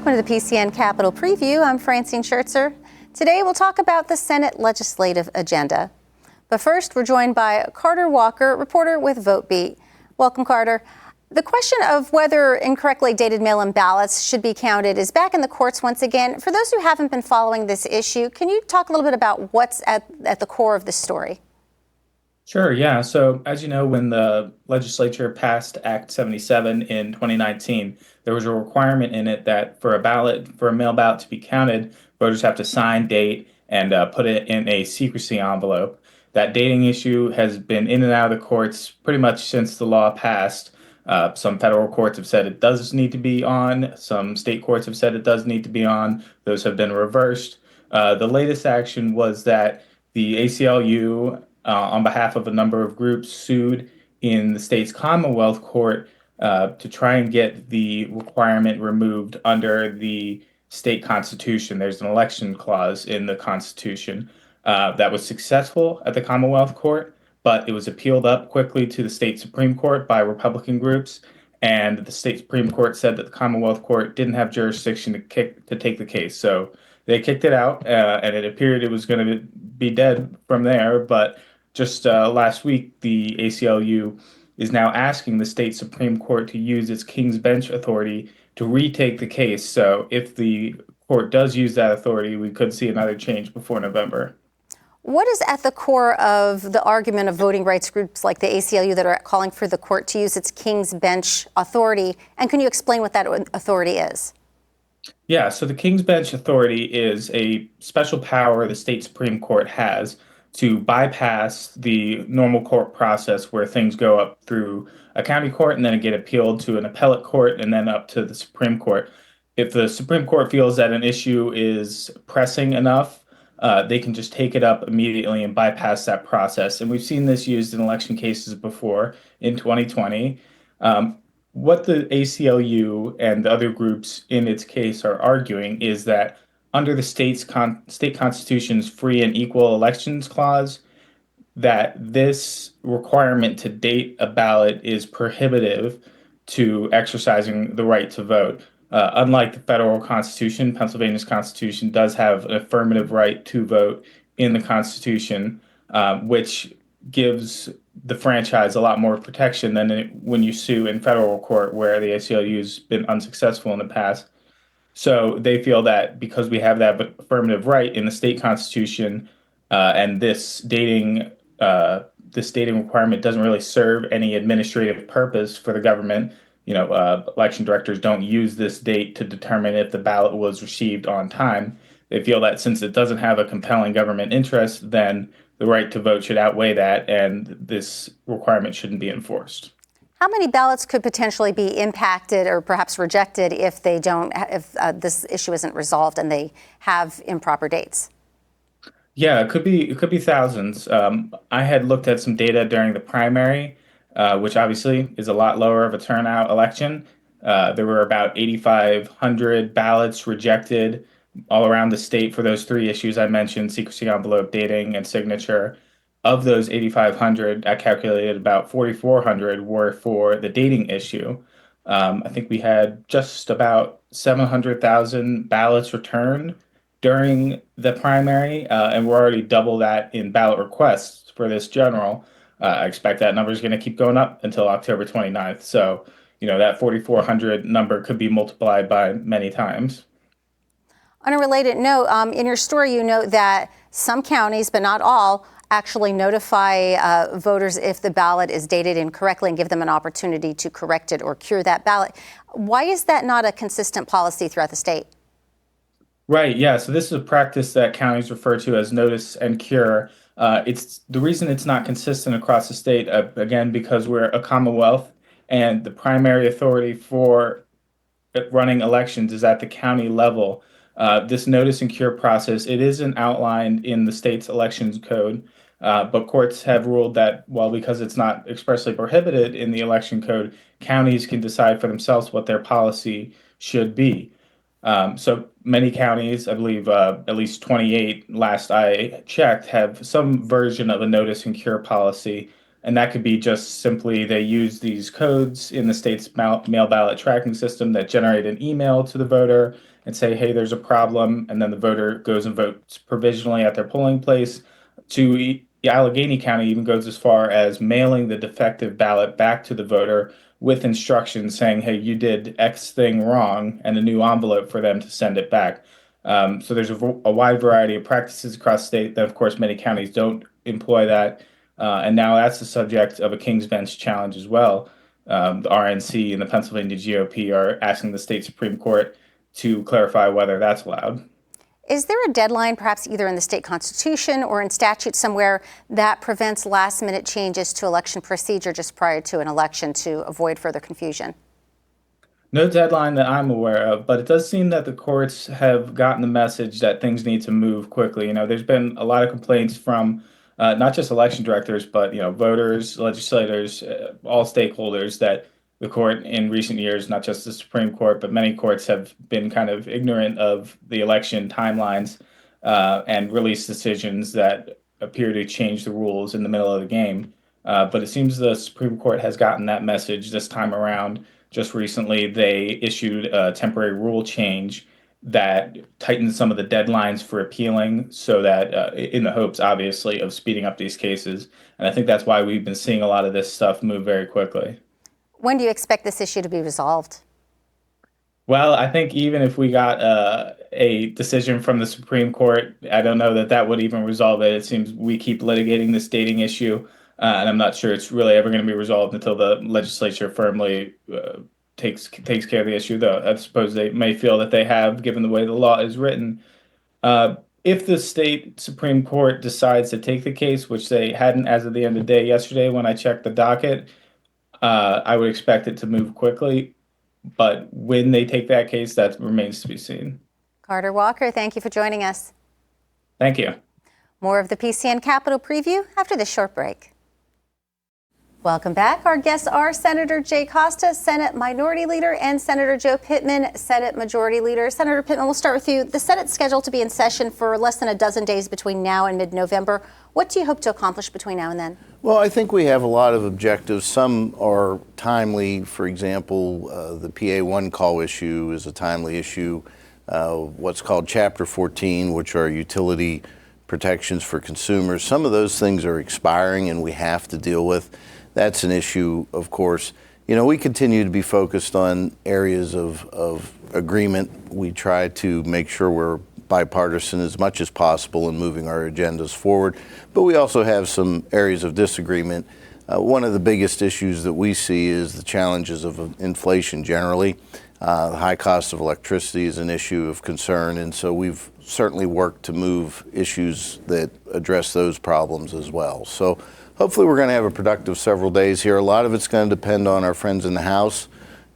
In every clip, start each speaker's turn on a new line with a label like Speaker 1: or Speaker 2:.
Speaker 1: Welcome to the PCN Capitol Preview. I'm Francine Schertzer. Today we'll talk about the Senate legislative agenda. But first, we're joined by Carter Walker, reporter with VoteBeat. Welcome, Carter. The question of whether incorrectly dated mail-in ballots should be counted is back in the courts once again. For those who haven't been following this issue, can you talk a little bit about what's at the core of this story?
Speaker 2: Sure, yeah. So, as you know, when the legislature passed Act 77 in 2019, there was a requirement in it that for a mail ballot to be counted, voters have to sign, date, and put it in a secrecy envelope. That dating issue has been in and out of the courts pretty much since the law passed. Some federal courts have said it does need to be on. Some state courts have said it does need to be on. Those have been reversed. The latest action was that the ACLU, on behalf of a number of groups, sued in the state's Commonwealth Court to try and get the requirement removed under the state constitution. There's an election clause in the Constitution that was successful at the Commonwealth Court, but it was appealed up quickly to the state Supreme Court by Republican groups. And the state Supreme Court said that the Commonwealth Court didn't have jurisdiction to take the case. So they kicked it out, and it appeared it was going to be dead from there. But just last week, the ACLU is now asking the state Supreme Court to use its King's Bench authority to retake the case. So if the court does use that authority, we could see another change before November.
Speaker 1: What is at the core of the argument of voting rights groups like the ACLU that are calling for the court to use its King's Bench authority? And can you explain what that authority is?
Speaker 2: Yeah, so the King's Bench authority is a special power the state Supreme Court has to bypass the normal court process where things go up through a county court and then it get appealed to an appellate court and then up to the Supreme Court. If the Supreme Court feels that an issue is pressing enough, they can just take it up immediately and bypass that process. And we've seen this used in election cases before in 2020. What the ACLU and the other groups in its case are arguing is that under the state constitution's free and equal elections clause, that this requirement to date a ballot is prohibitive to exercising the right to vote. Unlike the federal constitution, Pennsylvania's constitution does have an affirmative right to vote in the constitution, which gives the franchise a lot more protection than when you sue in federal court, where the ACLU has been unsuccessful in the past. So they feel that because we have that affirmative right in the state constitution, and this dating requirement doesn't really serve any administrative purpose for the government. Election directors don't use this date to determine if the ballot was received on time. They feel that since it doesn't have a compelling government interest, then the right to vote should outweigh that, and this requirement shouldn't be enforced.
Speaker 1: How many ballots could potentially be impacted or perhaps rejected if this issue isn't resolved and they have improper dates?
Speaker 2: Yeah, it could be thousands. I had looked at some data during the primary, which obviously is a lot lower of a turnout election. There were about 8,500 ballots rejected all around the state for those three issues I mentioned: secrecy envelope, dating, and signature. Of those 8,500, I calculated about 4,400 were for the dating issue. I think we had just about 700,000 ballots returned during the primary, and we're already double that in ballot requests for this general. I expect that number is going to keep going up until October 29th. So, that 4,400 number could be multiplied by many times.
Speaker 1: On a related note, in your story, you note that some counties, but not all, actually notify voters if the ballot is dated incorrectly and give them an opportunity to correct it or cure that ballot. Why is that not a consistent policy throughout the state?
Speaker 2: Right, yeah. So this is a practice that counties refer to as notice and cure. It's the reason it's not consistent across the state, again, because we're a Commonwealth and the primary authority for running elections is at the county level. This notice and cure process, it isn't outlined in the state's elections code, but courts have ruled that, because it's not expressly prohibited in the election code, counties can decide for themselves what their policy should be. So many counties, I believe at least 28 last I checked, have some version of a notice and cure policy. And that could be just simply they use these codes in the state's mail ballot tracking system that generate an email to the voter. and say, hey, there's a problem, and then the voter goes and votes provisionally at their polling place, to Allegheny County even goes as far as mailing the defective ballot back to the voter with instructions saying, hey, you did X thing wrong, and a new envelope for them to send it back. So there's a wide variety of practices across the state that, of course, many counties don't employ that. And now that's the subject of a King's Bench challenge as well. The RNC and the Pennsylvania GOP are asking the state Supreme Court to clarify whether that's allowed.
Speaker 1: Is there a deadline, perhaps either in the state constitution or in statute somewhere, that prevents last-minute changes to election procedure just prior to an election to avoid further confusion?
Speaker 2: No deadline that I'm aware of, but it does seem that the courts have gotten the message that things need to move quickly. There's been a lot of complaints from not just election directors, but voters, legislators, all stakeholders that the court in recent years, not just the Supreme Court, but many courts have been kind of ignorant of the election timelines and released decisions that appear to change the rules in the middle of the game. But it seems the Supreme Court has gotten that message this time around. Just recently, they issued a temporary rule change that tightened some of the deadlines for appealing so that in the hopes, obviously, of speeding up these cases. And I think that's why we've been seeing a lot of this stuff move very quickly.
Speaker 1: When do you expect this issue to be resolved?
Speaker 2: Well, I think even if we got a decision from the Supreme Court, I don't know that that would even resolve it. It seems we keep litigating this dating issue, and I'm not sure it's really ever going to be resolved until the legislature firmly takes care of the issue, though I suppose they may feel that they have, given the way the law is written. If the state Supreme Court decides to take the case, which they hadn't as of the end of the day yesterday when I checked the docket, I would expect it to move quickly. But when they take that case, that remains to be seen.
Speaker 1: Carter Walker, thank you for joining us.
Speaker 2: Thank you.
Speaker 1: More of the PCN Capitol Preview after this short break. Welcome back. Our guests are Senator Jay Costa, Senate Minority Leader, and Senator Joe Pittman, Senate Majority Leader. Senator Pittman, we'll start with you. The Senate's scheduled to be in session for less than a dozen days between now and mid-November. What do you hope to accomplish between now and then?
Speaker 3: Well, I think we have a lot of objectives. Some are timely. For example, the PA one call issue is a timely issue. What's called Chapter 14, which are utility protections for consumers. Some of those things are expiring and we have to deal with. That's an issue, of course. We continue to be focused on areas of agreement. We try to make sure we're bipartisan as much as possible in moving our agendas forward. But we also have some areas of disagreement. One of the biggest issues that we see is the challenges of inflation generally. The high cost of electricity is an issue of concern, and so we've certainly worked to move issues that address those problems as well. So hopefully we're going to have a productive several days here. A lot of it's going to depend on our friends in the House.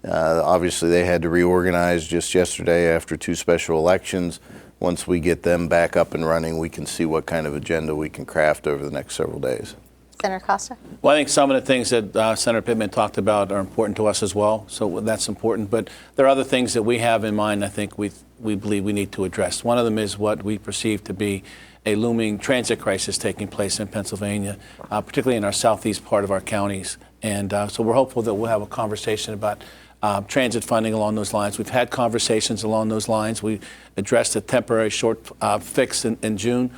Speaker 3: Obviously, they had to reorganize just yesterday after two special elections. Once we get them back up and running, we can see what kind of agenda we can craft over the next several days.
Speaker 1: Senator Costa?
Speaker 4: Well, I think some of the things that Senator Pittman talked about are important to us as well, so that's important. But there are other things that we have in mind I think we believe we need to address. One of them is what we perceive to be a looming transit crisis taking place in Pennsylvania, particularly in our southeast part of our counties. And so we're hopeful that we'll have a conversation about transit funding along those lines. We've had conversations along those lines. We addressed a temporary short fix in June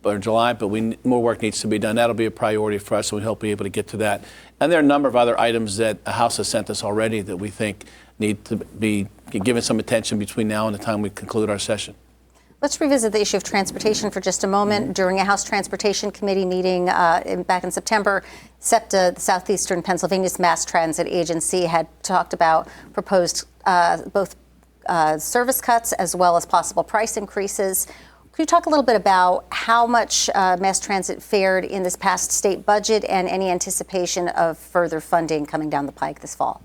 Speaker 4: or July, but more work needs to be done. That'll be a priority for us, and we hope to be able to get to that. And there are a number of other items that the House has sent us already that we think need to be given some attention between now and the time we conclude our session.
Speaker 1: Let's revisit the issue of transportation for just a moment. During a House Transportation Committee meeting back in September, SEPTA, the Southeastern Pennsylvania's Mass Transit Agency, had talked about proposed both service cuts as well as possible price increases. Could you talk a little bit about how much mass transit fared in this past state budget and any anticipation of further funding coming down the pike this fall?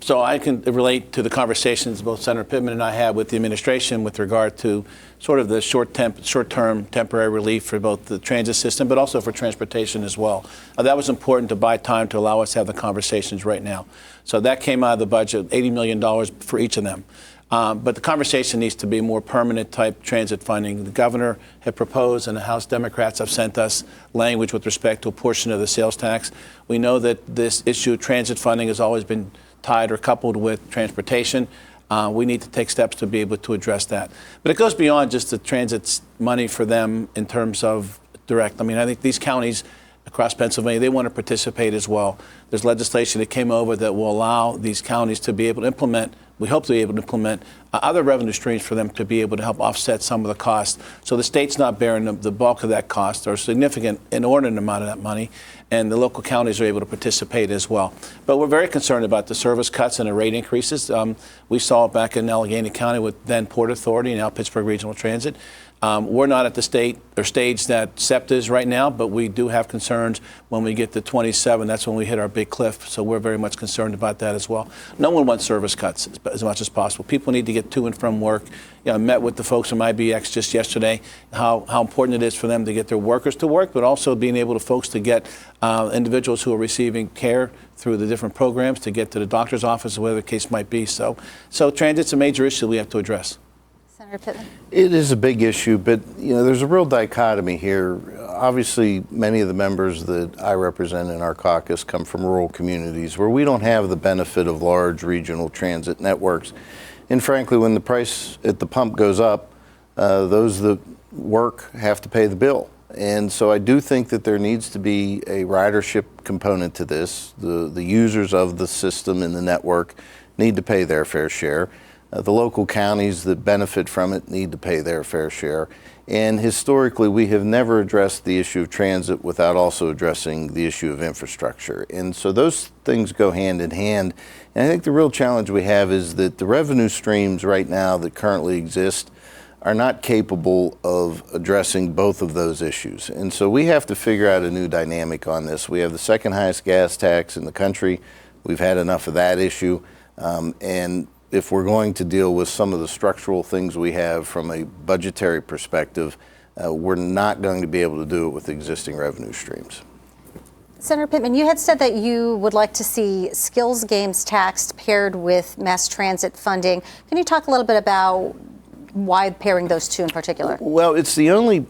Speaker 4: So I can relate to the conversations both Senator Pittman and I had with the administration with regard to sort of the short-term temporary relief for both the transit system, but also for transportation as well. That was important to buy time to allow us to have the conversations right now. So that came out of the budget, $80 million for each of them. But the conversation needs to be more permanent type transit funding. The governor had proposed, and the House Democrats have sent us language with respect to a portion of the sales tax. We know that this issue of transit funding has always been tied or coupled with transportation. we need to take steps to be able to address that. But it goes beyond just the transit's money for them in terms of direct. I mean, I think these counties across Pennsylvania, they want to participate as well. There's legislation that came over that will allow these counties to be able to implement, we hope to be able to implement other revenue streams for them to be able to help offset some of the costs. So the state's not bearing the bulk of that cost or a significant, inordinate amount of that money, and the local counties are able to participate as well. But we're very concerned about the service cuts and the rate increases. We saw it back in Allegheny County with then Port Authority and now Pittsburgh Regional Transit. We're not at the stage that SEPTA is right now, but we do have concerns when we get to 27. That's when we hit our big cliff. So we're very much concerned about that as well. No one wants service cuts as much as possible. People need to get to and from work. I met with the folks from IBX just yesterday, how important it is for them to get their workers to work, but also being able to folks to get individuals who are receiving care through the different programs to get to the doctor's office or whatever the case might be. So transit's a major issue we have to address.
Speaker 1: Senator Pittman.
Speaker 3: It is a big issue, but there's a real dichotomy here. Obviously, many of the members that I represent in our caucus come from rural communities where we don't have the benefit of large regional transit networks. And frankly, when the price at the pump goes up, those that work have to pay the bill. And so I do think that there needs to be a ridership component to this. The users of the system and the network need to pay their fair share. The local counties that benefit from it need to pay their fair share. And historically, we have never addressed the issue of transit without also addressing the issue of infrastructure. And so those things go hand in hand. And I think the real challenge we have is that the revenue streams right now that currently exist are not capable of addressing both of those issues. And so we have to figure out a new dynamic on this. We have the second highest gas tax in the country. We've had enough of that issue. And if we're going to deal with some of the structural things we have from a budgetary perspective, we're not going to be able to do it with existing revenue streams.
Speaker 1: Senator Pittman, you had said that you would like to see skills games taxed paired with mass transit funding. Can you talk a little bit about why pairing those two in particular?
Speaker 3: Well, it's the only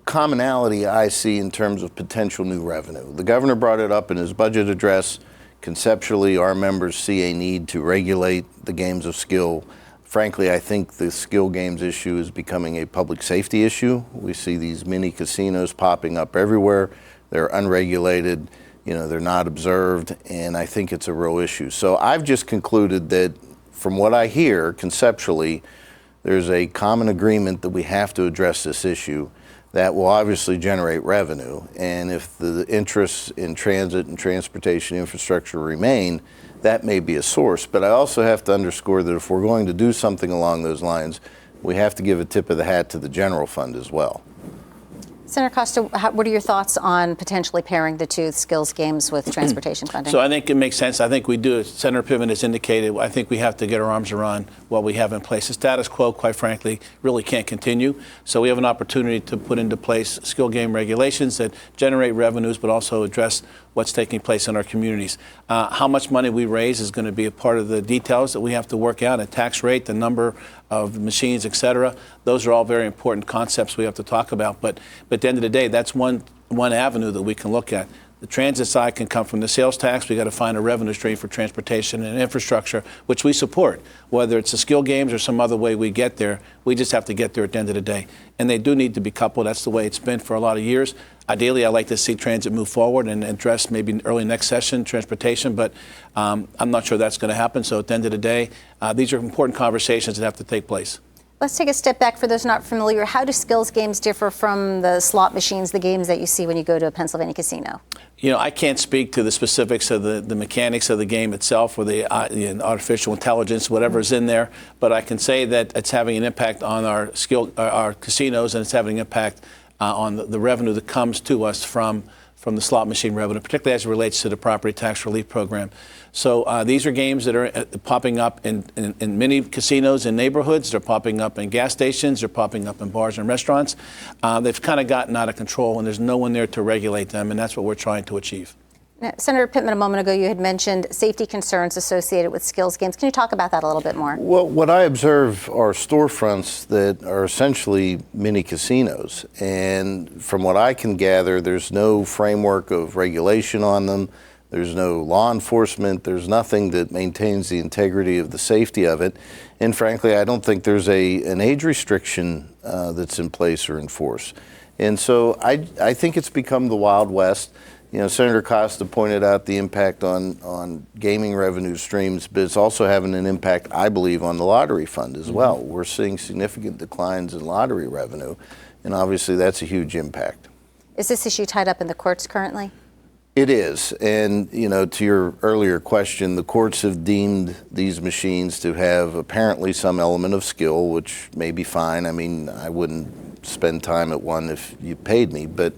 Speaker 3: commonality I see in terms of potential new revenue. The governor brought it up in his budget address. Conceptually, our members see a need to regulate the games of skill. Frankly, I think the skill games issue is becoming a public safety issue. We see these mini casinos popping up everywhere. They're unregulated, they're not observed, and I think it's a real issue. So I've just concluded that from what I hear, conceptually, there's a common agreement that we have to address this issue. That will obviously generate revenue, and if the interests in transit and transportation infrastructure remain, that may be a source. But I also have to underscore that if we're going to do something along those lines, we have to give a tip of the hat to the general fund as well.
Speaker 1: Senator Costa, what are your thoughts on potentially pairing the two skills games with transportation funding?
Speaker 4: So I think it makes sense. I think we do. Senator Pittman has indicated, I think we have to get our arms around what we have in place. The status quo, quite frankly, really can't continue. So we have an opportunity to put into place skill game regulations that generate revenues, but also address what's taking place in our communities. How much money we raise is going to be a part of the details that we have to work out, a tax rate, the number of machines, et cetera. Those are all very important concepts we have to talk about. But at the end of the day, that's one avenue that we can look at. The transit side can come from the sales tax. We got to find a revenue stream for transportation and infrastructure, which we support. Whether it's the skill games or some other way we get there, we just have to get there at the end of the day. And they do need to be coupled. That's the way it's been for a lot of years. Ideally, I'd like to see transit move forward and address maybe early next session transportation, but I'm not sure that's going to happen. So at the end of the day, these are important conversations that have to take place.
Speaker 1: Let's take a step back for those not familiar. How do skills games differ from the slot machines, the games that you see when you go to a Pennsylvania casino?
Speaker 4: I can't speak to the specifics of the mechanics of the game itself or the artificial intelligence, whatever is in there, but I can say that it's having an impact on our casinos, and it's having an impact on the revenue that comes to us from the slot machine revenue, particularly as it relates to the property tax relief program. So these are games that are popping up in many casinos and neighborhoods. They're popping up in gas stations. They're popping up in bars and restaurants. They've kind of gotten out of control, and there's no one there to regulate them, and that's what we're trying to achieve.
Speaker 1: Now, Senator Pittman, a moment ago, you had mentioned safety concerns associated with skills games. Can you talk about that a little bit more?
Speaker 3: Well, what I observe are storefronts that are essentially mini casinos. And from what I can gather, there's no framework of regulation on them. There's no law enforcement. There's nothing that maintains the integrity of the safety of it. And frankly, I don't think there's an age restriction that's in place or enforced. And so I think it's become the Wild West. You know, Senator Costa pointed out the impact on gaming revenue streams, but it's also having an impact, I believe, on the lottery fund as well. We're seeing significant declines in lottery revenue, and obviously that's a huge impact.
Speaker 1: Is this issue tied up in the courts currently?
Speaker 3: It is, and you know, to your earlier question, the courts have deemed these machines to have apparently some element of skill, which may be fine. I mean, I wouldn't spend time at one if you paid me, but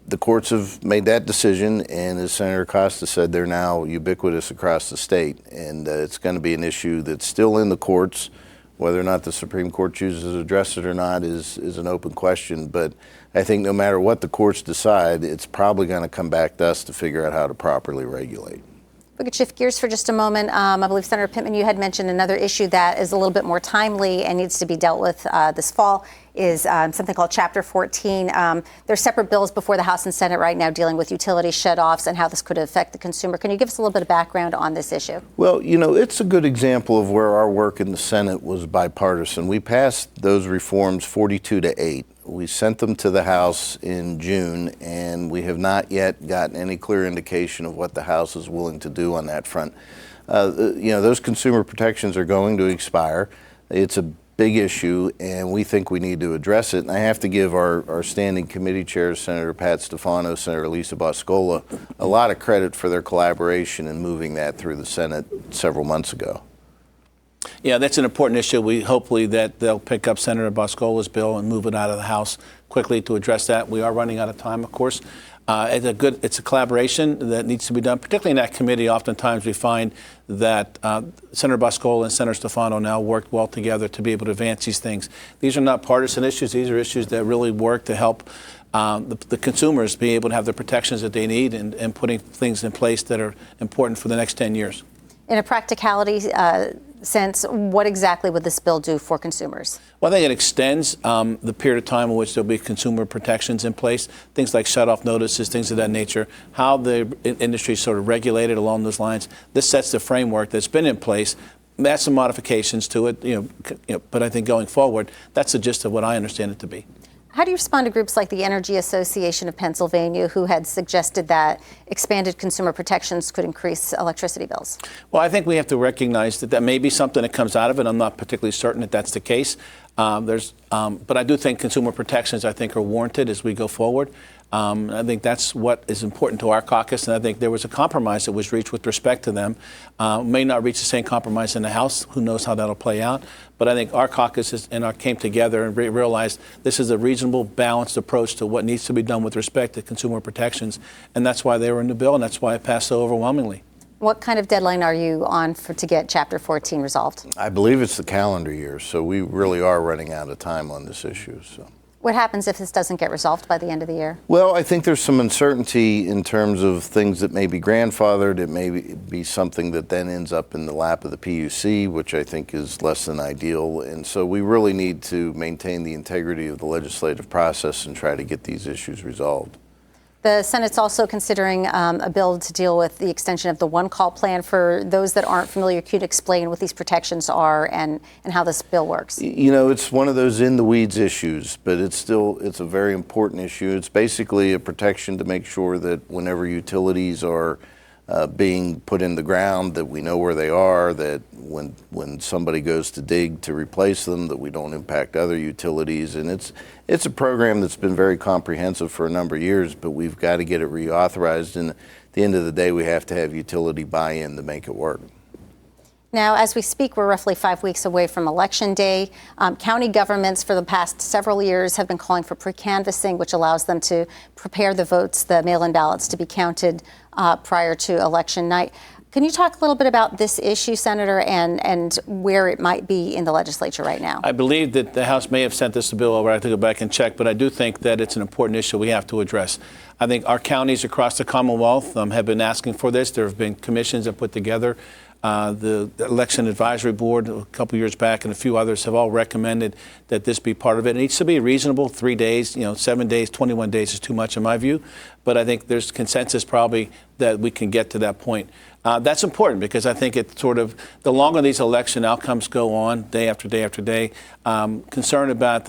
Speaker 3: the courts have made that decision, and as Senator Costa said, they're now ubiquitous across the state, and it's going to be an issue that's still in the courts. Whether or not the Supreme Court chooses to address it or not is an open question, but I think no matter what the courts decide, it's probably going to come back to us to figure out how to properly regulate.
Speaker 1: We could shift gears for just a moment. I believe, Senator Pittman, you had mentioned another issue that is a little bit more timely and needs to be dealt with this fall is something called Chapter 14. There's separate bills before the House and Senate right now dealing with utility shutoffs and how this could affect the consumer. Can you give us a little bit of background on this issue?
Speaker 3: Well, you know, it's a good example of where our work in the Senate was bipartisan. We passed those reforms 42-8. We sent them to the House in June, and we have not yet gotten any clear indication of what the House is willing to do on that front. You know, those consumer protections are going to expire. It's a big issue, and we think we need to address it. And I have to give our standing committee chairs, Senator Pat Stefano, Senator Lisa Boscola, a lot of credit for their collaboration in moving that through the Senate several months ago.
Speaker 4: Yeah, that's an important issue. We hopefully that they'll pick up Senator Boscola's bill and move it out of the House quickly to address that. We are running out of time, of course. It's a collaboration that needs to be done, particularly in that committee. Oftentimes we find that Senator Boscola and Senator Stefano now work well together to be able to advance these things. These are not partisan issues. These are issues that really work to help the consumers be able to have the protections that they need and putting things in place that are important for the next 10 years.
Speaker 1: In a practicality sense, what exactly would this bill do for consumers?
Speaker 4: Well, I think it extends the period of time in which there'll be consumer protections in place, things like shut-off notices, things of that nature, how the industry is sort of regulated along those lines. This sets the framework that's been in place. Add some modifications to it, but I think going forward, that's the gist of what I understand it to be.
Speaker 1: How do you respond to groups like the Energy Association of Pennsylvania, who had suggested that expanded consumer protections could increase electricity bills?
Speaker 4: Well, I think we have to recognize that may be something that comes out of it. I'm not particularly certain that that's the case. But I do think consumer protections, are warranted as we go forward. I think that's what is important to our caucus, and I think there was a compromise that was reached with respect to them. May not reach the same compromise in the House. Who knows how that'll play out? But I think our caucus came together and realized this is a reasonable, balanced approach to what needs to be done with respect to consumer protections, and that's why they were in the bill, and that's why it passed so overwhelmingly.
Speaker 1: What kind of deadline are you on to get Chapter 14 resolved?
Speaker 3: I believe it's the calendar year, so we really are running out of time on this issue. So.
Speaker 1: What happens if this doesn't get resolved by the end of the year?
Speaker 3: Well, I think there's some uncertainty in terms of things that may be grandfathered. It may be something that then ends up in the lap of the PUC, which I think is less than ideal. And so we really need to maintain the integrity of the legislative process and try to get these issues resolved.
Speaker 1: The Senate's also considering a bill to deal with the extension of the one-call plan. For those that aren't familiar, could you explain what these protections are and how this bill works?
Speaker 3: You know, it's one of those in-the-weeds issues, but it's a very important issue. It's basically a protection to make sure that whenever utilities are being put in the ground, that we know where they are, that when somebody goes to dig to replace them, that we don't impact other utilities. And it's a program that's been very comprehensive for a number of years, but we've got to get it reauthorized. And at the end of the day, we have to have utility buy-in to make it work.
Speaker 1: Now, as we speak, we're roughly 5 weeks away from Election Day. County governments for the past several years have been calling for pre-canvassing, which allows them to prepare the votes, the mail-in ballots, to be counted prior to election night. Can you talk a little bit about this issue, Senator, and where it might be in the legislature right now?
Speaker 4: I believe that the House may have sent this bill over. I have to go back and check, but I do think that it's an important issue we have to address. I think our counties across the Commonwealth have been asking for this. There have been commissions that put together The Election Advisory Board a couple years back and a few others have all recommended that this be part of it. It needs to be reasonable, 3 days, 7 days, 21 days is too much in my view. But I think there's consensus probably that we can get to that point. That's important because I think it's sort of the longer these election outcomes go on, day after day after day, concerned about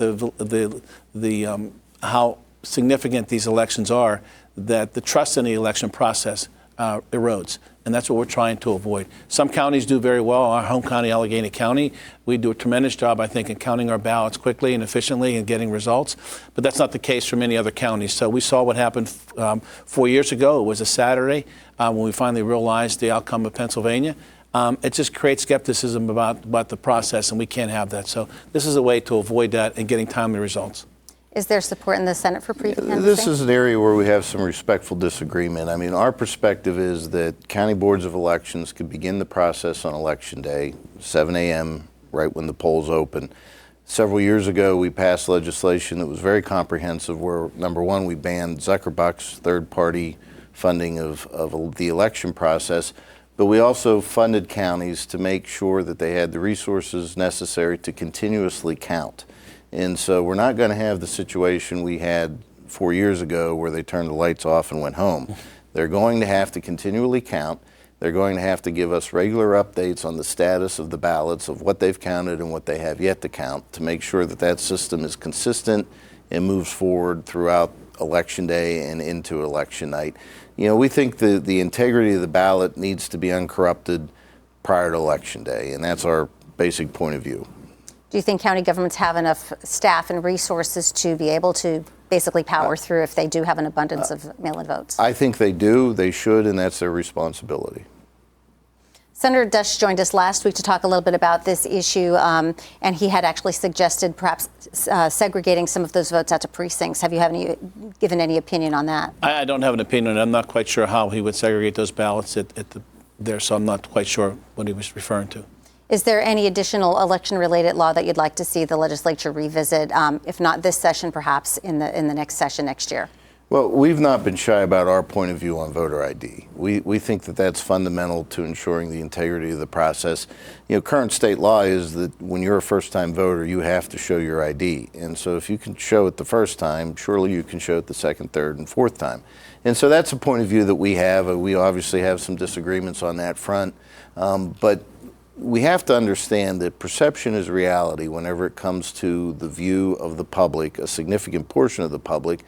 Speaker 4: how significant these elections are, that the trust in the election process erodes. And that's what we're trying to avoid. Some counties do very well. Our home county, Allegheny County, we do a tremendous job, I think, in counting our ballots quickly and efficiently and getting results. But that's not the case for many other counties. So we saw what happened 4 years ago. It was a Saturday when we finally realized the outcome of Pennsylvania. It just creates skepticism about the process, and we can't have that. So this is a way to avoid that and getting timely results.
Speaker 1: Is there support in the Senate for preview canvassing?
Speaker 3: This is an area where we have some respectful disagreement. I mean, our perspective is that county boards of elections could begin the process on Election Day, 7 a.m., right when the polls open. Several years ago, we passed legislation that was very comprehensive where, number one, we banned Zuckerbucks, third-party funding of the election process, but we also funded counties to make sure that they had the resources necessary to continuously count. And so we're not going to have the situation we had 4 years ago where they turned the lights off and went home. They're going to have to continually count. They're going to have to give us regular updates on the status of the ballots, of what they've counted and what they have yet to count, to make sure that that system is consistent and moves forward throughout Election Day and into Election night. We think the integrity of the ballot needs to be uncorrupted prior to Election Day, and that's our basic point of view.
Speaker 1: Do you think county governments have enough staff and resources to be able to basically power through if they do have an abundance of mail-in votes?
Speaker 3: I think they do, they should, and that's their responsibility.
Speaker 1: Senator Dush joined us last week to talk a little bit about this issue, and he had actually suggested perhaps segregating some of those votes out to precincts. Have you given any opinion on that?
Speaker 4: I don't have an opinion. I'm not quite sure how he would segregate those ballots there, so I'm not quite sure what he was referring to.
Speaker 1: Is there any additional election-related law that you'd like to see the legislature revisit, if not this session, perhaps in the next session next year?
Speaker 3: Well, we've not been shy about our point of view on voter ID. We think that that's fundamental to ensuring the integrity of the process. Current state law is that when you're a first-time voter, you have to show your ID. And so if you can show it the first time, surely you can show it the second, third, and fourth time. And so that's a point of view that we have. We obviously have some disagreements on that front. But we have to understand that perception is reality whenever it comes to the view of the public, a significant portion of the public,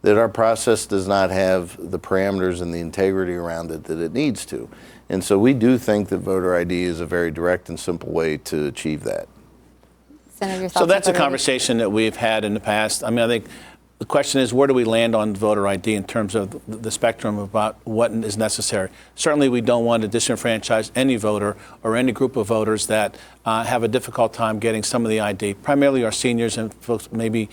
Speaker 3: that our process does not have the parameters and the integrity around it that it needs to. And so we do think that voter ID is a very direct and simple way to achieve that.
Speaker 1: Senator, your thoughts
Speaker 4: so that's a
Speaker 1: on voter ID?
Speaker 4: conversation that we've had in the past. I think the question is, where do we land on voter ID in terms of the spectrum about what is necessary? Certainly, we don't want to disenfranchise any voter or any group of voters that have a difficult time getting some of the ID, primarily our seniors and folks, maybe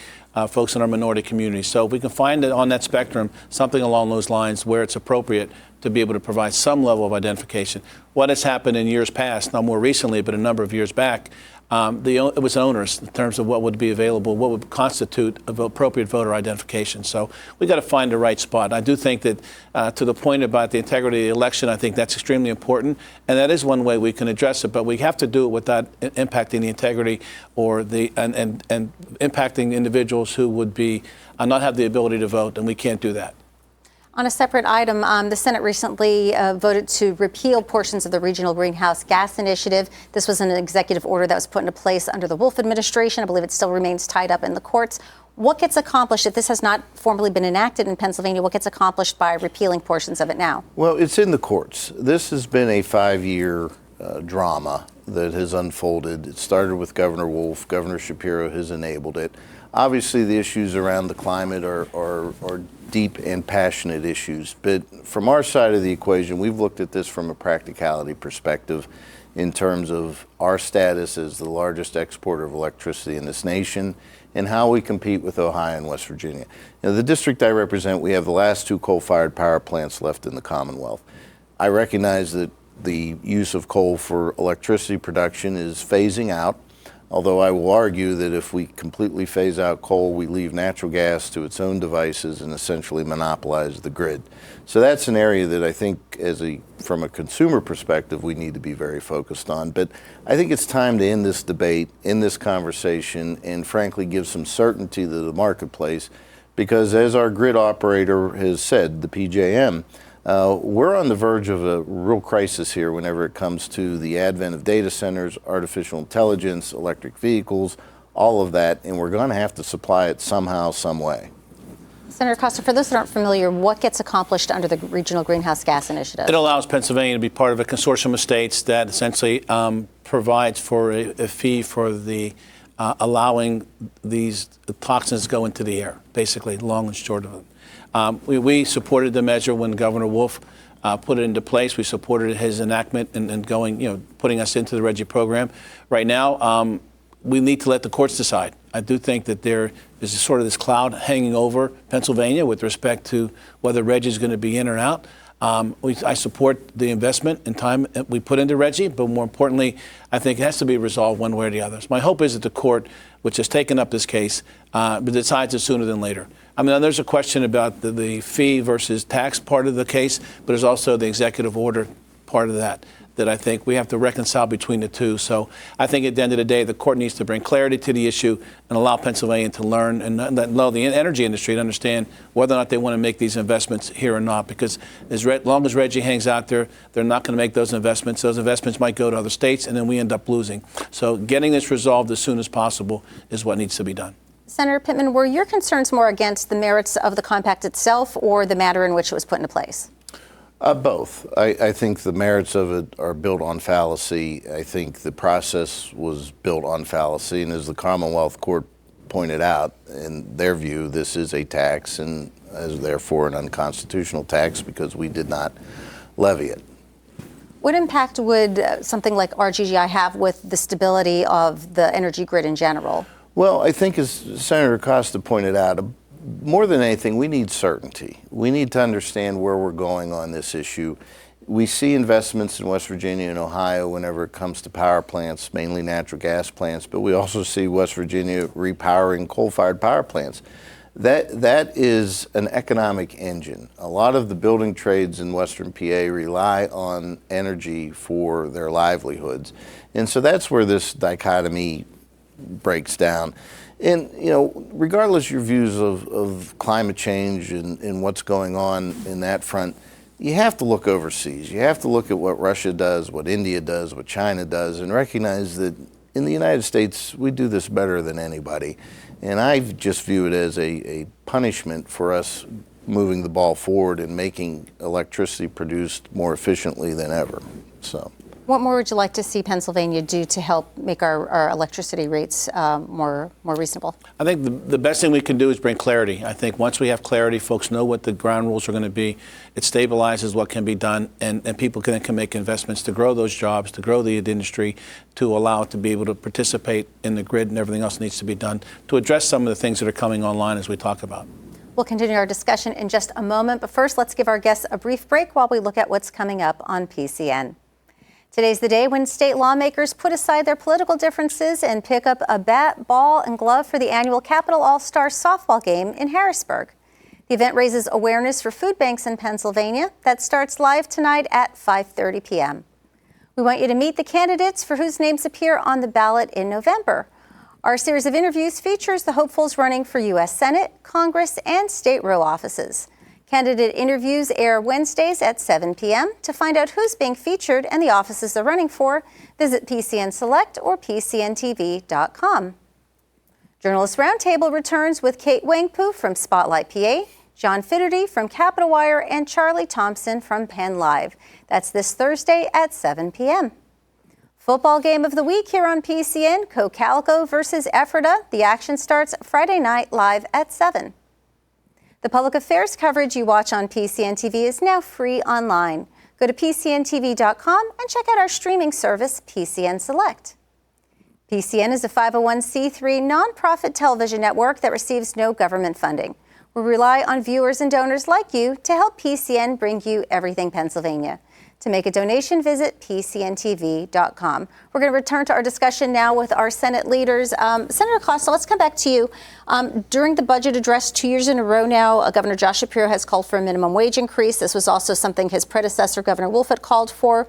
Speaker 4: folks in our minority community. So if we can find it on that spectrum, something along those lines where it's appropriate to be able to provide some level of identification. What has happened in years past, not more recently, but a number of years back, it was onerous in terms of what would be available, what would constitute of appropriate voter identification. So we got to find the right spot. I do think that to the point about the integrity of the election, I think that's extremely important, and that is one way we can address it. But we have to do it without impacting the integrity or and impacting individuals who would be not have the ability to vote, and we can't do that.
Speaker 1: On a separate item, the Senate recently voted to repeal portions of the Regional Greenhouse Gas Initiative. This was an executive order that was put into place under the Wolf administration. I believe it still remains tied up in the courts. What gets accomplished if this has not formally been enacted in Pennsylvania? What gets accomplished by repealing portions of it now?
Speaker 3: Well, it's in the courts. This has been a 5-year drama that has unfolded. It started with Governor Wolf. Governor Shapiro has enabled it. Obviously, the issues around the climate are deep and passionate issues. But from our side of the equation, we've looked at this from a practicality perspective in terms of our status as the largest exporter of electricity in this nation and how we compete with Ohio and West Virginia. The district I represent, we have the last 2 coal-fired power plants left in the Commonwealth. I recognize that the use of coal for electricity production is phasing out. Although I will argue that if we completely phase out coal, we leave natural gas to its own devices and essentially monopolize the grid. So that's an area that I think, from a consumer perspective, we need to be very focused on. But I think it's time to end this debate, end this conversation, and frankly give some certainty to the marketplace, because as our grid operator has said, the PJM, we're on the verge of a real crisis here whenever it comes to the advent of data centers, artificial intelligence, electric vehicles, all of that, and we're going to have to supply it somehow, some way.
Speaker 1: Senator Costa, for those that aren't familiar, what gets accomplished under the Regional Greenhouse Gas Initiative?
Speaker 4: It allows Pennsylvania to be part of a consortium of states that essentially provides for a fee for the allowing these toxins to go into the air, basically, long and short of it. We supported the measure when Governor Wolf put it into place. We supported his enactment and going, putting us into the RGGI program. Right now, we need to let the courts decide. I do think that there is sort of this cloud hanging over Pennsylvania with respect to whether RGGI is going to be in or out. I support the investment and time we put into RGGI, but more importantly, I think it has to be resolved one way or the other. So my hope is that the court, which has taken up this case, decides it sooner than later. I mean, there's a question about the fee versus tax part of the case, but there's also the executive order part of that I think we have to reconcile between the two. So I think at the end of the day, the court needs to bring clarity to the issue and allow Pennsylvania to learn and allow the energy industry to understand whether or not they want to make these investments here or not. Because as long as RGGI hangs out there, they're not going to make those investments. Those investments might go to other states, and then we end up losing. So getting this resolved as soon as possible is what needs to be done.
Speaker 1: Senator Pittman, were your concerns more against the merits of the compact itself or the manner in which it was put into place?
Speaker 3: Both. I think the merits of it are built on fallacy. I think the process was built on fallacy. And as the Commonwealth Court pointed out, in their view, this is a tax and is therefore an unconstitutional tax because we did not levy it.
Speaker 1: What impact would something like RGGI have with the stability of the energy grid in general?
Speaker 3: Well, I think as Senator Costa pointed out, more than anything, we need certainty. We need to understand where we're going on this issue. We see investments in West Virginia and Ohio whenever it comes to power plants, mainly natural gas plants, but we also see West Virginia repowering coal-fired power plants. That is an economic engine. A lot of the building trades in Western PA rely on energy for their livelihoods. And so that's where this dichotomy breaks down. And, regardless of your views of climate change and what's going on in that front, you have to look overseas. You have to look at what Russia does, what India does, what China does, and recognize that in the United States, we do this better than anybody. And I just view it as a punishment for us moving the ball forward and making electricity produced more efficiently than ever. So,
Speaker 1: what more would you like to see Pennsylvania do to help make our electricity rates more reasonable?
Speaker 4: I think the best thing we can do is bring clarity. I think once we have clarity, folks know what the ground rules are going to be. It stabilizes what can be done, and people can make investments to grow those jobs, to grow the industry, to allow it to be able to participate in the grid, and everything else needs to be done to address some of the things that are coming online as we talk about.
Speaker 1: We'll continue our discussion in just a moment, but first let's give our guests a brief break while we look at what's coming up on PCN. Today's the day when state lawmakers put aside their political differences and pick up a bat, ball, and glove for the annual Capitol All-Star softball game in Harrisburg. The event raises awareness for food banks in Pennsylvania. That starts live tonight at 5:30 p.m. We want you to meet the candidates for whose names appear on the ballot in November. Our series of interviews features the hopefuls running for U.S. Senate, Congress, and state row offices. Candidate interviews air Wednesdays at 7 p.m. To find out who's being featured and the offices they're running for, visit PCN Select or PCNTV.com. Journalist Roundtable returns with Kate Wangpu from Spotlight PA, John Fitterty from Capitol Wire, and Charlie Thompson from Penn Live. That's this Thursday at 7 p.m. Football game of the week here on PCN, Cocalico versus Ephrata. The action starts Friday night live at 7. The public affairs coverage you watch on PCN TV is now free online. Go to PCNTV.com and check out our streaming service, PCN Select. PCN is a 501c3 nonprofit television network that receives no government funding. We rely on viewers and donors like you to help PCN bring you everything Pennsylvania. To make a donation, visit PCNTV.com. We're going to return to our discussion now with our Senate leaders. Senator Costa, let's come back to you. During the budget address 2 years in a row now, Governor Josh Shapiro has called for a minimum wage increase. This was also something his predecessor, Governor Wolf, had called for.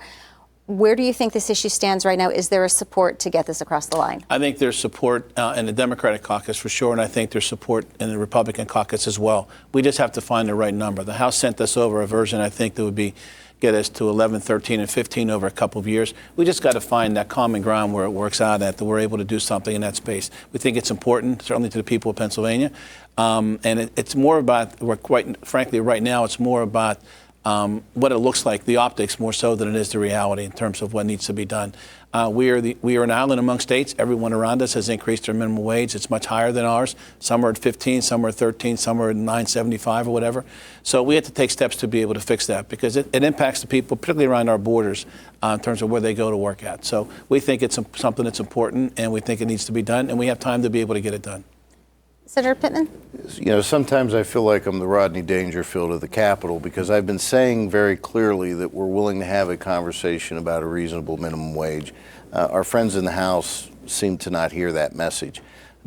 Speaker 1: Where do you think this issue stands right now? Is there a support to get this across the line?
Speaker 4: I think there's support in the Democratic caucus for sure, and I think there's support in the Republican caucus as well. We just have to find the right number. The House sent us over a version, I think, that would get us to 11, 13, and 15 over a couple of years. We just got to find that common ground where it works out at, that we're able to do something in that space. We think it's important, certainly to the people of Pennsylvania. And it's more about, quite frankly, right now, it's more about what it looks like, the optics, more so than it is the reality in terms of what needs to be done. We are an island among states. Everyone around us has increased their minimum wage. It's much higher than ours. Some are at 15, some are at 13, some are at 9.75 or whatever. So we have to take steps to be able to fix that because it impacts the people, particularly around our borders, in terms of where they go to work at. So we think it's something that's important, and we think it needs to be done, and we have time to be able to get it done.
Speaker 1: Senator Pittman?
Speaker 3: You know, sometimes I feel like I'm the Rodney Dangerfield of the Capitol because I've been saying very clearly that we're willing to have a conversation about a reasonable minimum wage. Our friends in the House seem to not hear that message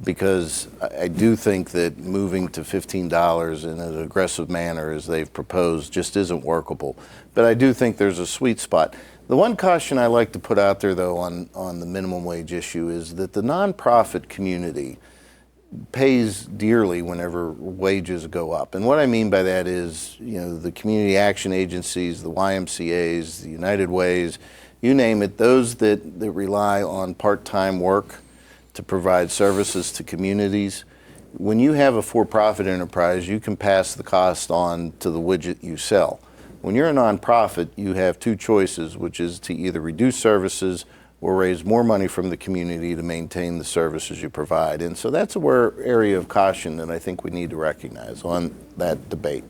Speaker 3: because I do think that moving to $15 in an aggressive manner as they've proposed just isn't workable. But I do think there's a sweet spot. The one caution I like to put out there, though, on the minimum wage issue is that the nonprofit community pays dearly whenever wages go up. And what I mean by that is, you know, the community action agencies, the YMCAs, the United Ways, you name it, those that rely on part-time work to provide services to communities. When you have a for-profit enterprise, you can pass the cost on to the widget you sell. When you're a nonprofit, you have two choices, which is to either reduce services or raise more money from the community to maintain the services you provide. And so that's a area of caution that I think we need to recognize on that debate.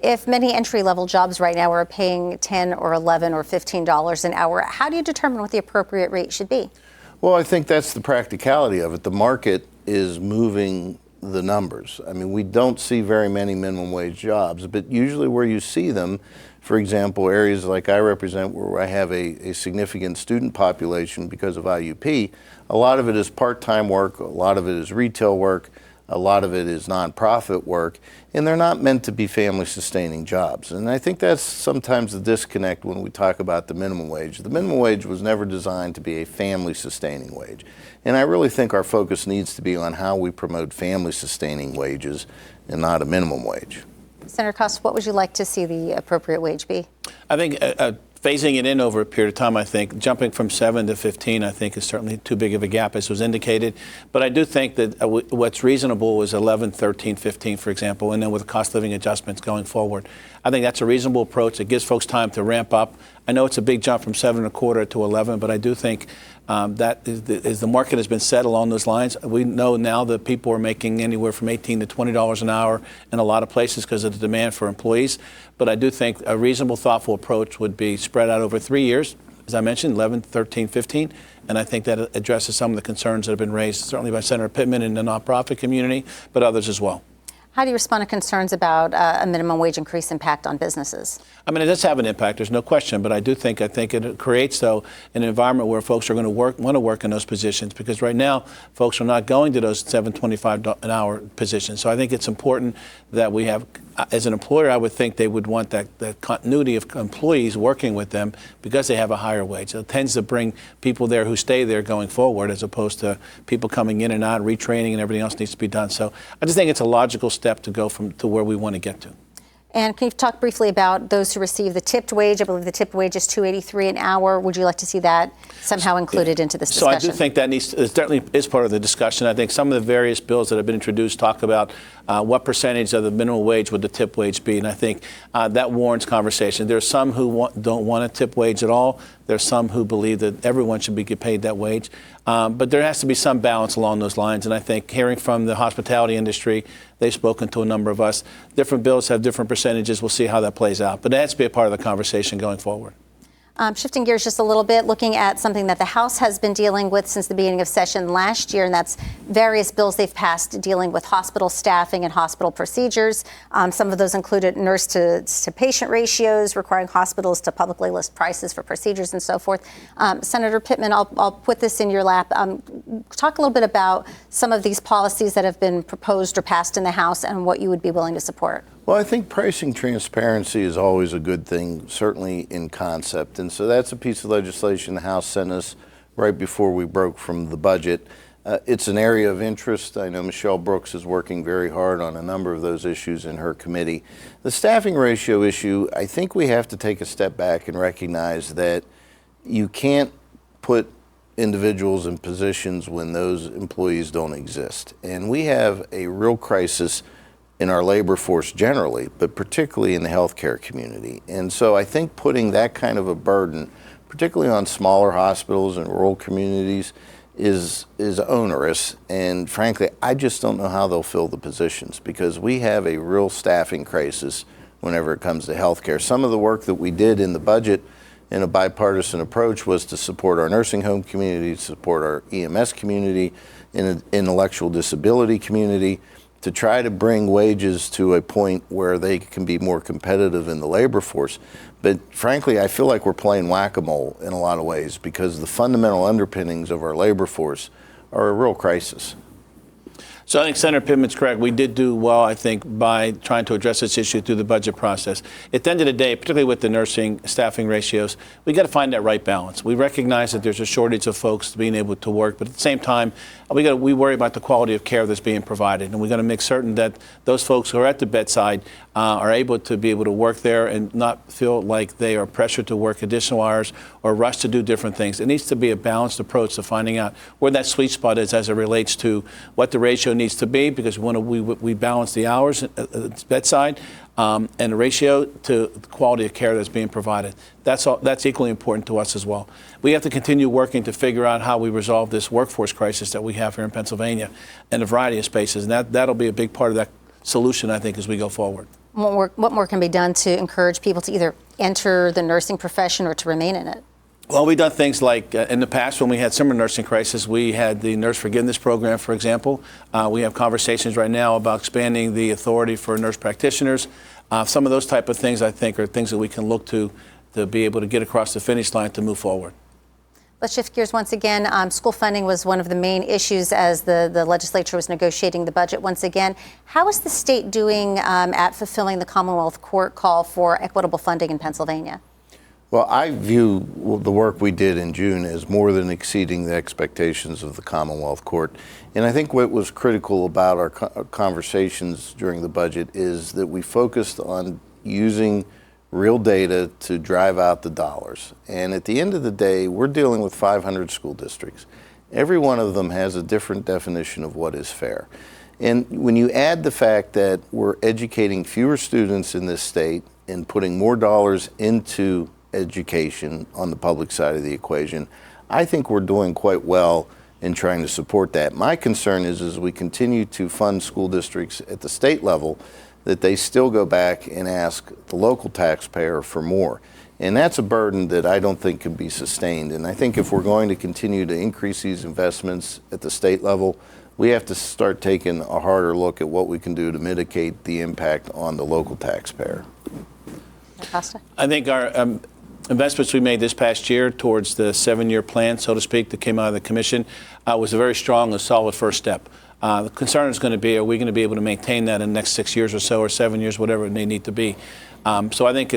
Speaker 1: If many entry-level jobs right now are paying $10 or $11 or $15 an hour, how do you determine what the appropriate rate should be?
Speaker 3: Well, I think that's the practicality of it. The market is moving the numbers. I mean, we don't see very many minimum wage jobs, but usually where you see them, for example, areas like I represent where I have a significant student population because of IUP, a lot of it is part-time work, a lot of it is retail work, a lot of it is nonprofit work, and they're not meant to be family-sustaining jobs. And I think that's sometimes the disconnect when we talk about the minimum wage. The minimum wage was never designed to be a family-sustaining wage. And I really think our focus needs to be on how we promote family-sustaining wages and not a minimum wage.
Speaker 1: Senator Costa, what would you like to see the appropriate wage be?
Speaker 4: I think phasing it in over a period of time, I think jumping from 7 to 15, I think is certainly too big of a gap, as was indicated. But I do think that what's reasonable is 11, 13, 15, for example, and then with cost of living adjustments going forward. I think that's a reasonable approach. It gives folks time to ramp up. I know it's a big jump from 7.25 to 11, but I do think that as the market has been set along those lines, we know now that people are making anywhere from $18 to $20 an hour in a lot of places because of the demand for employees. But I do think a reasonable, thoughtful approach would be spread out over 3 years, as I mentioned, 11, 13, 15. And I think that addresses some of the concerns that have been raised, certainly by Senator Pittman in the nonprofit community, but others as well.
Speaker 1: How do you respond to concerns about a minimum wage increase impact on businesses?
Speaker 4: I mean, it does have an impact, there's no question, but I think it creates, though, an environment where folks are going to want to work in those positions, because right now, folks are not going to those $7.25 an hour positions. So I think it's important that we have, as an employer, I would think they would want that continuity of employees working with them because they have a higher wage. It tends to bring people there who stay there going forward, as opposed to people coming in and out, retraining, and everything else needs to be done. So I just think it's a logical step to go to where we want to get to.
Speaker 1: And can you talk briefly about those who receive the tipped wage? I believe the tipped wage is $2.83 an hour. Would you like to see that somehow included into this discussion?
Speaker 4: So I do think that certainly is part of the discussion. I think some of the various bills that have been introduced talk about what percentage of the minimum wage would the tip wage be, and I think that warrants conversation. There are some who don't want a tip wage at all. There are some who believe that everyone should get paid that wage. But there has to be some balance along those lines, and I think hearing from the hospitality industry, they've spoken to a number of us. Different bills have different percentages. We'll see how that plays out. But it has to be a part of the conversation going forward.
Speaker 1: Shifting gears just a little bit, looking at something that the House has been dealing with since the beginning of session last year, and that's various bills they've passed dealing with hospital staffing and hospital procedures. Some of those included nurse to patient ratios, requiring hospitals to publicly list prices for procedures and so forth. Senator Pittman, I'll put this in your lap. Talk a little bit about some of these policies that have been proposed or passed in the House and what you would be willing to support.
Speaker 3: Well, I think pricing transparency is always a good thing, certainly in concept. And so that's a piece of legislation the House sent us right before we broke from the budget. It's an area of interest. I know Michelle Brooks is working very hard on a number of those issues in her committee. The staffing ratio issue, I think we have to take a step back and recognize that you can't put individuals in positions when those employees don't exist. And we have a real crisis in our labor force generally, but particularly in the healthcare community. And so I think putting that kind of a burden, particularly on smaller hospitals and rural communities, is onerous. And frankly, I just don't know how they'll fill the positions, because we have a real staffing crisis whenever it comes to healthcare. Some of the work that we did in the budget in a bipartisan approach was to support our nursing home community, to support our EMS community, in intellectual disability community, to try to bring wages to a point where they can be more competitive in the labor force. But frankly, I feel like we're playing whack-a-mole in a lot of ways, because the fundamental underpinnings of our labor force are a real crisis.
Speaker 4: So I think Senator Pittman's correct. We did do well, I think, by trying to address this issue through the budget process. At the end of the day, particularly with the nursing staffing ratios, we got to find that right balance. We recognize that there's a shortage of folks being able to work, but at the same time, we worry about the quality of care that's being provided, and we got to make certain that those folks who are at the bedside are able to work there and not feel like they are pressured to work additional hours or rushed to do different things. It needs to be a balanced approach to finding out where that sweet spot is as it relates to what the ratio needs to be, because we balance the hours at the bedside and the ratio to the quality of care that's being provided. That's equally important to us as well. We have to continue working to figure out how we resolve this workforce crisis that we have here in Pennsylvania in a variety of spaces, and that'll be a big part of that solution, I think, as we go forward.
Speaker 1: What more can be done to encourage people to either enter the nursing profession or to remain in it?
Speaker 4: Well, we've done things like in the past when we had summer nursing crisis, we had the nurse forgiveness program, for example. We have conversations right now about expanding the authority for nurse practitioners. Some of those type of things, I think, are things that we can look to be able to get across the finish line to move forward.
Speaker 1: Let's shift gears once again. School funding was one of the main issues as the legislature was negotiating the budget once again. How is the state doing at fulfilling the Commonwealth Court call for equitable funding in Pennsylvania?
Speaker 3: Well, I view the work we did in June as more than exceeding the expectations of the Commonwealth Court. And I think what was critical about our conversations during the budget is that we focused on using real data to drive out the dollars. And at the end of the day, we're dealing with 500 school districts. Every one of them has a different definition of what is fair. And when you add the fact that we're educating fewer students in this state and putting more dollars into education on the public side of the equation, I think we're doing quite well in trying to support that. My concern is as we continue to fund school districts at the state level, that they still go back and ask the local taxpayer for more. And that's a burden that I don't think can be sustained. And I think if we're going to continue to increase these investments at the state level, we have to start taking a harder look at what we can do to mitigate the impact on the local taxpayer.
Speaker 1: Costa?
Speaker 4: I think our investments we made this past year towards the 7-year plan, so to speak, that came out of the commission was a very strong and solid first step. The concern is going to be, are we going to be able to maintain that in the next 6 years or so, or 7 years, whatever it may need to be. So I think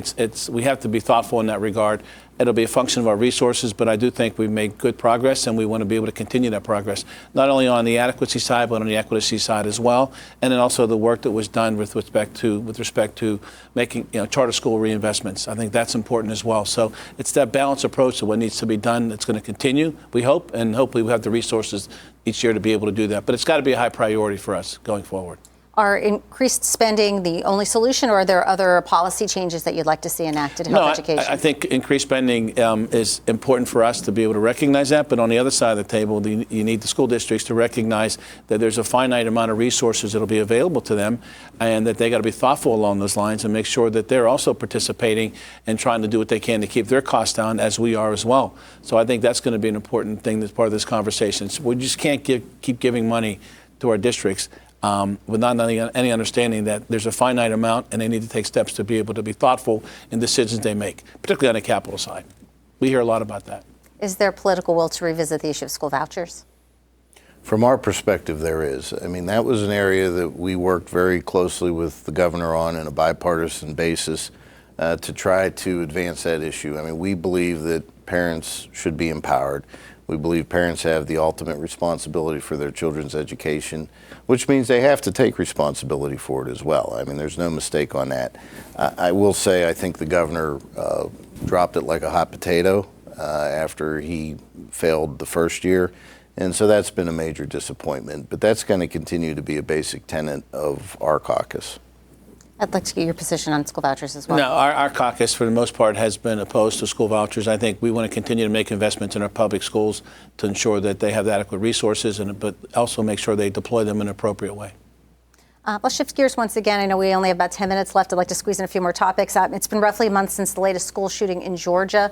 Speaker 4: we have to be thoughtful in that regard. It'll be a function of our resources, but I do think we've made good progress, and we want to be able to continue that progress, not only on the adequacy side, but on the equity side as well, and then also the work that was done with respect to making charter school reinvestments. I think that's important as well. So it's that balanced approach to what needs to be done that's going to continue, we hope, and hopefully we have the resources each year to be able to do that. But it's got to be a high priority for us going forward.
Speaker 1: Are increased spending the only solution, or are there other policy changes that you'd like to see enacted to help education?
Speaker 4: I think increased spending is important for us to be able to recognize that. But on the other side of the table, you need the school districts to recognize that there's a finite amount of resources that will be available to them, and that they got to be thoughtful along those lines and make sure that they're also participating and trying to do what they can to keep their costs down, as we are as well. So I think that's going to be an important thing that's part of this conversation. So we just can't keep giving money to our districts without any understanding that there's a finite amount and they need to take steps to be able to be thoughtful in decisions they make, particularly on the capital side. We hear a lot about that.
Speaker 1: Is there political will to revisit the issue of school vouchers?
Speaker 3: From our perspective, there is. I mean, that was an area that we worked very closely with the governor on a bipartisan basis to try to advance that issue. I mean, we believe that parents should be empowered. We believe parents have the ultimate responsibility for their children's education, which means they have to take responsibility for it as well. I mean, there's no mistake on that. I will say I think the governor dropped it like a hot potato after he failed the first year. And so that's been a major disappointment. But that's going to continue to be a basic tenet of our caucus.
Speaker 1: I'd like to get your position on school vouchers as well.
Speaker 4: No, our caucus, for the most part, has been opposed to school vouchers. I think we want to continue to make investments in our public schools to ensure that they have adequate resources, but also make sure they deploy them in an appropriate way.
Speaker 1: Let's shift gears once again. I know we only have about 10 minutes left. I'd like to squeeze in a few more topics. It's been roughly a month since the latest school shooting in Georgia.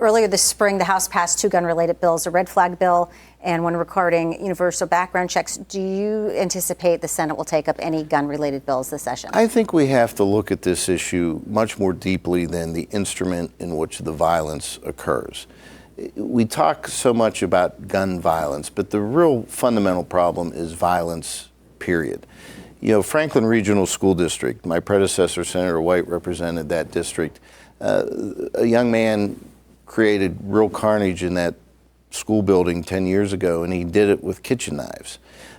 Speaker 1: Earlier this spring, the House passed two gun-related bills, a red flag bill and one regarding universal background checks. Do you anticipate the Senate will take up any gun-related bills this session?
Speaker 3: I think we have to look at this issue much more deeply than the instrument in which the violence occurs. We talk so much about gun violence, but the real fundamental problem is violence, period. You know, Franklin Regional School District, my predecessor, Senator White, represented that district. A young man created real carnage in that school building 10 years ago, and he did it with kitchen knives.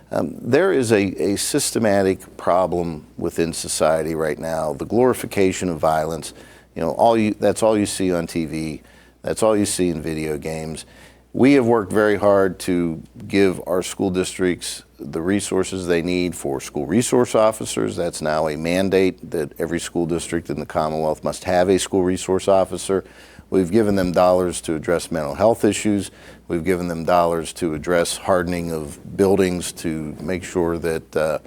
Speaker 3: There is a systematic problem within society right now, the glorification of violence. You know, that's all you see on TV. That's all you see in video games. We have worked very hard to give our school districts the resources they need for school resource officers. That's now a mandate that every school district in the Commonwealth must have a school resource officer. We've given them dollars to address mental health issues. We've given them dollars to address hardening of buildings to make sure that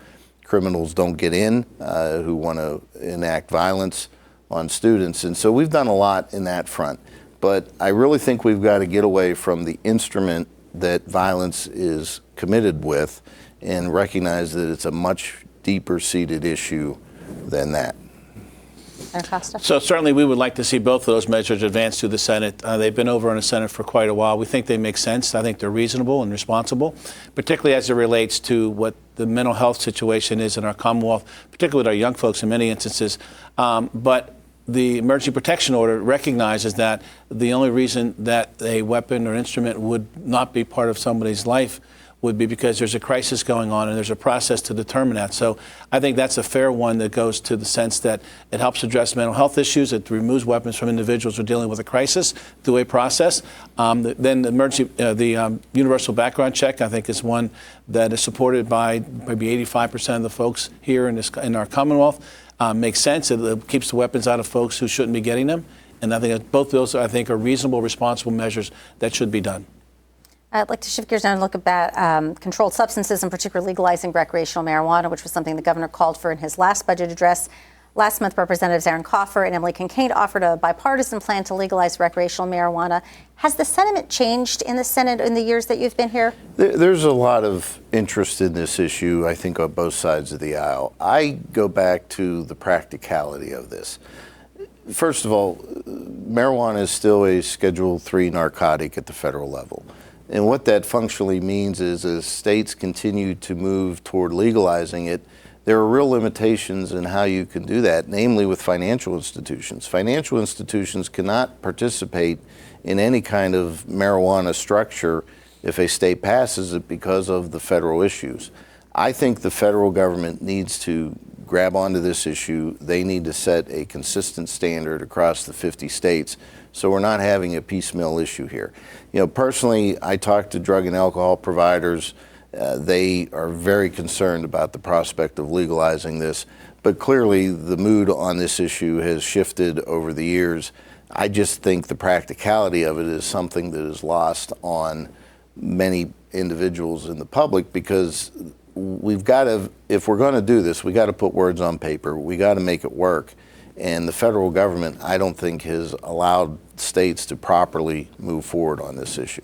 Speaker 3: criminals don't get in who want to enact violence on students. And so we've done a lot in that front. But I really think we've got to get away from the instrument that violence is committed with and recognize that it's a much deeper seated issue than that.
Speaker 1: Costa?
Speaker 4: So certainly we would like to see both of those measures advanced through the Senate. They've been over in the Senate for quite a while. We think they make sense. I think they're reasonable and responsible, particularly as it relates to what the mental health situation is in our Commonwealth, particularly with our young folks in many instances. But the emergency protection order recognizes that the only reason that a weapon or instrument would not be part of somebody's life would be because there's a crisis going on and there's a process to determine that. So I think that's a fair one that goes to the sense that it helps address mental health issues. It removes weapons from individuals who are dealing with a crisis through a process. Then the universal background check, I think, is one that is supported by maybe 85% of the folks here in our Commonwealth. Makes sense. It keeps the weapons out of folks who shouldn't be getting them. And I think that both of those, I think, are reasonable, responsible measures that should be done.
Speaker 1: I'd like to shift gears now and look at controlled substances, in particular legalizing recreational marijuana, which was something the governor called for in his last budget address. Last month, Representatives Aaron Coffer and Emily Kincaid offered a bipartisan plan to legalize recreational marijuana. Has the sentiment changed in the Senate in the years that you've been here?
Speaker 3: There's a lot of interest in this issue, I think, on both sides of the aisle. I go back to the practicality of this. First of all, marijuana is still a Schedule III narcotic at the federal level. And what that functionally means is as states continue to move toward legalizing it, there are real limitations in how you can do that, namely with financial institutions. Financial institutions cannot participate in any kind of marijuana structure if a state passes it because of the federal issues. I think the federal government needs to grab onto this issue. They need to set a consistent standard across the 50 states so we're not having a piecemeal issue here. You know, personally, I talk to drug and alcohol providers They are very concerned about the prospect of legalizing this, but clearly the mood on this issue has shifted over the years. I just think the practicality of it is something that is lost on many individuals in the public, because we've got to, if we're going to do this, we got to put words on paper. We got to make it work. And the federal government, I don't think, has allowed states to properly move forward on this issue.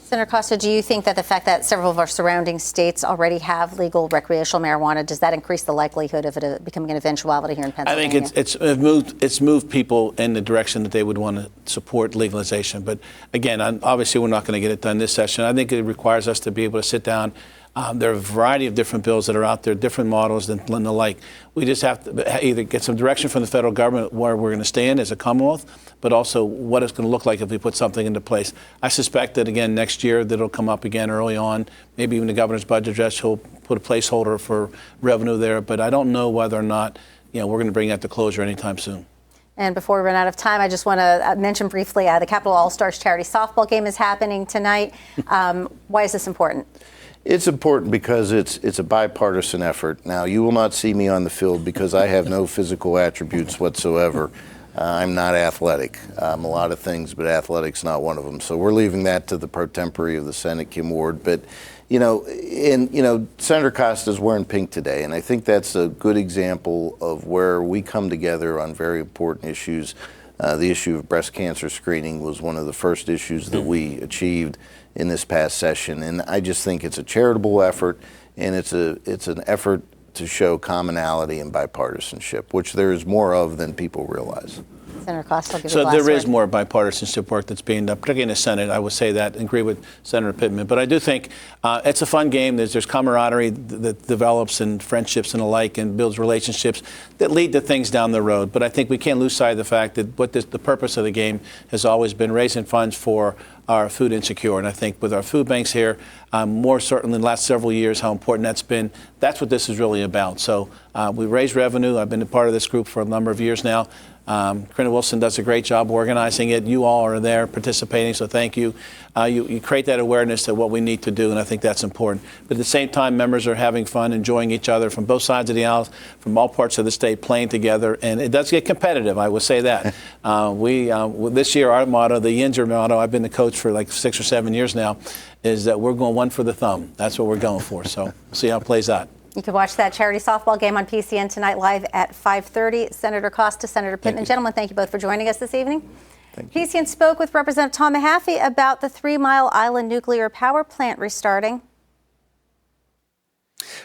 Speaker 1: Senator Costa, do you think that the fact that several of our surrounding states already have legal recreational marijuana, does that increase the likelihood of it becoming an eventuality here in Pennsylvania?
Speaker 4: I think it's moved people in the direction that they would want to support legalization. But again, obviously we're not going to get it done this session. I think it requires us to be able to sit down. There are a variety of different bills that are out there, different models and the like. We just have to either get some direction from the federal government where we're going to stand as a Commonwealth, but also what it's going to look like if we put something into place. I suspect that, again, next year that it'll come up again early on. Maybe even the governor's budget address, he'll put a placeholder for revenue there. But I don't know whether or not we're going to bring that to closure anytime soon.
Speaker 1: And before we run out of time, I just want to mention briefly the Capitol All-Stars charity softball game is happening tonight. Why is this important?
Speaker 3: It's important because it's a bipartisan effort. Now, you will not see me on the field because I have no physical attributes whatsoever. I'm not athletic. I'm a lot of things, but athletics not one of them. So we're leaving that to the pro tempore of the Senate, Kim Ward. But, Senator Costa is wearing pink today, and I think that's a good example of where we come together on very important issues. The issue of breast cancer screening was one of the first issues that we achieved in this past session, and I just think it's a charitable effort, and it's an effort to show commonality and bipartisanship, which there is more of than people realize.
Speaker 1: Senator Costa, I'll give you
Speaker 4: So
Speaker 1: the last
Speaker 4: there is
Speaker 1: word.
Speaker 4: more bipartisanship work that's being done, particularly in the Senate. I would say that and agree with Senator Pittman. But I do think it's a fun game. There's camaraderie that develops and friendships and the like, and builds relationships that lead to things down the road. But I think we can't lose sight of the fact that the purpose of the game has always been raising funds for our food insecure. And I think with our food banks here, more certainly in the last several years, how important that's been. That's what this is really about. So we raise revenue. I've been a part of this group for a number of years now. Corinna Wilson does a great job organizing it. You all are there participating, so thank you. You create that awareness of what we need to do, and I think that's important. But at the same time, members are having fun, enjoying each other from both sides of the aisle, from all parts of the state, playing together, and it does get competitive, I will say that. This year, our motto, the Yinzer motto, I've been the coach for like 6 or 7 years now, is that we're going one for the thumb. That's what we're going for, so we'll see how it plays out.
Speaker 1: You can watch that charity softball game on PCN tonight live at 5:30. Senator Costa, Senator Pittman. Gentlemen, thank you both for joining us this evening.
Speaker 3: Thank you.
Speaker 1: PCN spoke with Representative Tom Mahaffey about the 3 Mile Island nuclear power plant restarting.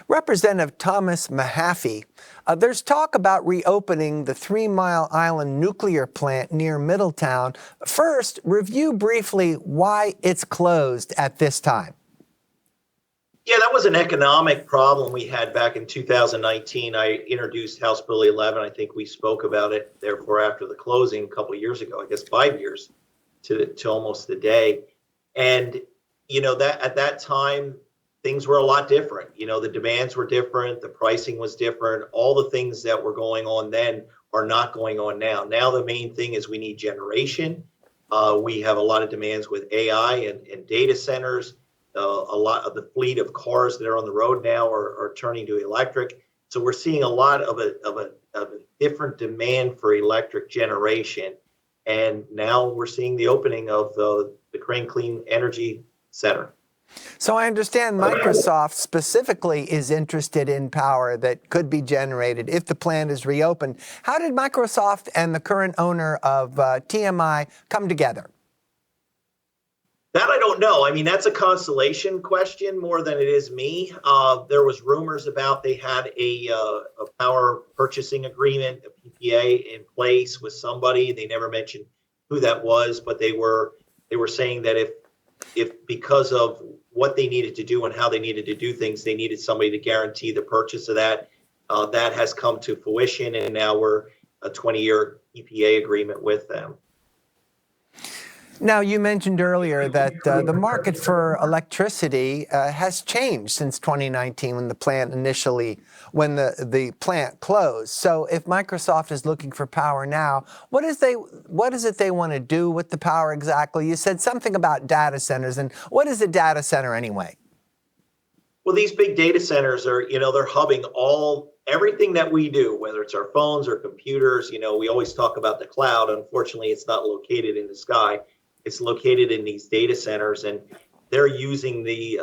Speaker 5: Representative Thomas Mahaffey, there's talk about reopening the 3 Mile Island nuclear plant near Middletown. First, review briefly why it's closed at this time.
Speaker 6: Yeah, that was an economic problem we had back in 2019. I introduced House Bill 11. I think we spoke about it, therefore, after the closing a couple of years ago, I guess 5 years to almost the day. And, that at that time, things were a lot different. The demands were different. The pricing was different. All the things that were going on then are not going on now. Now, the main thing is we need generation. We have a lot of demands with AI and data centers. A lot of the fleet of cars that are on the road now are turning to electric. So we're seeing a lot of a different demand for electric generation. And now we're seeing the opening of the Crane Clean Energy Center.
Speaker 5: So I understand Microsoft specifically is interested in power that could be generated if the plant is reopened. How did Microsoft and the current owner of TMI come together?
Speaker 6: That I don't know. I mean, that's a Constellation question more than it is me. There was rumors about they had a power purchasing agreement, a PPA in place with somebody. They never mentioned who that was, but they were saying that if because of what they needed to do and how they needed to do things, they needed somebody to guarantee the purchase of that. That has come to fruition, and now we're a 20-year PPA agreement with them.
Speaker 5: Now, you mentioned earlier that the market for electricity has changed since 2019 when the plant closed. So if Microsoft is looking for power now, what is it they want to do with the power exactly? You said something about data centers, and what is a data center anyway?
Speaker 6: Well, these big data centers are, they're hubbing everything that we do, whether it's our phones or computers. We always talk about the cloud. Unfortunately, it's not located in the sky. It's located in these data centers, and they're using the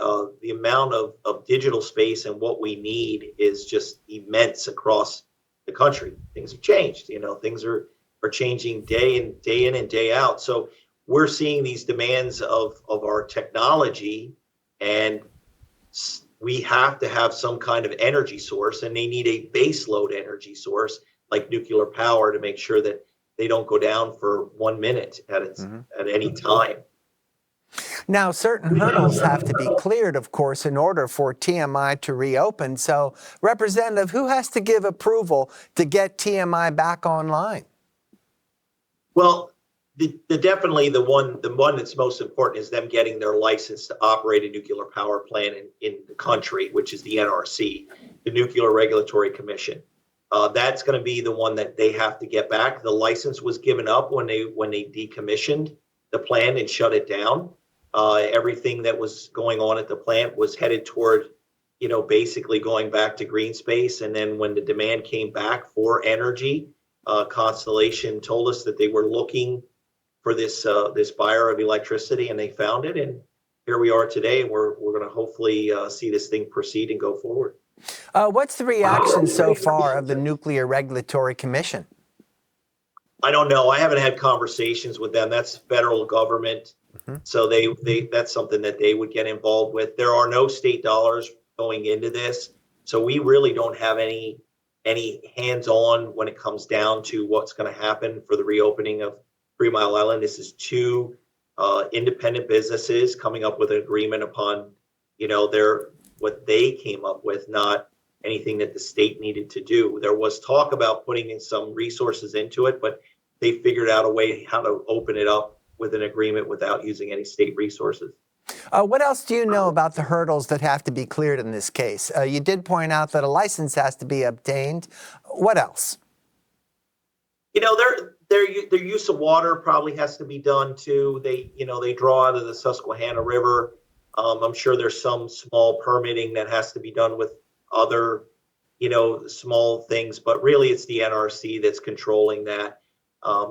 Speaker 6: amount of digital space, and what we need is just immense across the country. Things have changed. Things are changing day in and day out. So we're seeing these demands of our technology, and we have to have some kind of energy source, and they need a base load energy source like nuclear power to make sure that they don't go down for 1 minute at any time.
Speaker 5: Now, certain hurdles have to be cleared, of course, in order for TMI to reopen. So, Representative, who has to give approval to get TMI back online?
Speaker 6: Well, definitely the one that's most important is them getting their license to operate a nuclear power plant in the country, which is the NRC, the Nuclear Regulatory Commission. That's going to be the one that they have to get back. The license was given up when they decommissioned the plant and shut it down. Everything that was going on at the plant was headed toward, basically going back to green space. And then when the demand came back for energy, Constellation told us that they were looking for this buyer of electricity, and they found it. And here we are today. We're going to hopefully see this thing proceed and go forward.
Speaker 5: What's the reaction so far of the Nuclear Regulatory Commission?
Speaker 6: I don't know. I haven't had conversations with them. That's federal government. So that's something that they would get involved with. There are no state dollars going into this. So we really don't have any hands-on when it comes down to what's going to happen for the reopening of 3 Mile Island. This is two independent businesses coming up with an agreement upon, what they came up with, not anything that the state needed to do. There was talk about putting in some resources into it, but they figured out a way how to open it up with an agreement without using any state resources.
Speaker 5: What else do you know about the hurdles that have to be cleared in this case? You did point out that a license has to be obtained. What else?
Speaker 6: Their use of water probably has to be done too. They draw out of the Susquehanna River. I'm sure there's some small permitting that has to be done with other, small things, but really it's the NRC that's controlling that.